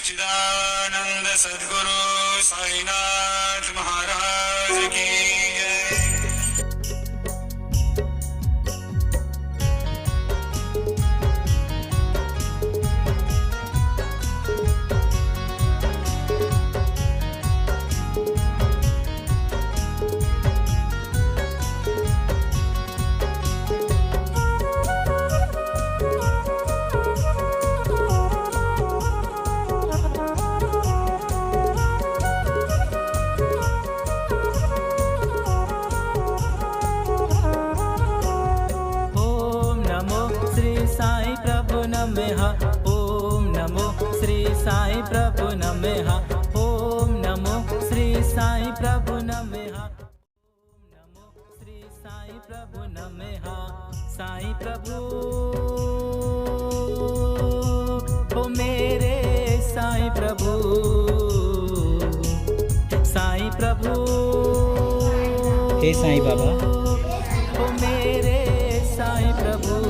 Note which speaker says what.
Speaker 1: सच्चिदानंद सद्गुरु साईनाथ महाराज की जय।
Speaker 2: साई प्रभु नमः। ओम नमो श्री साई प्रभु नमः। ओम नमो श्री साई प्रभु नमः। ओम नमो श्री साई प्रभु नमः। साई प्रभु ओ मेरे साई प्रभु, साई प्रभु
Speaker 3: हे साईं बाबा,
Speaker 2: ओ मेरे साई प्रभु।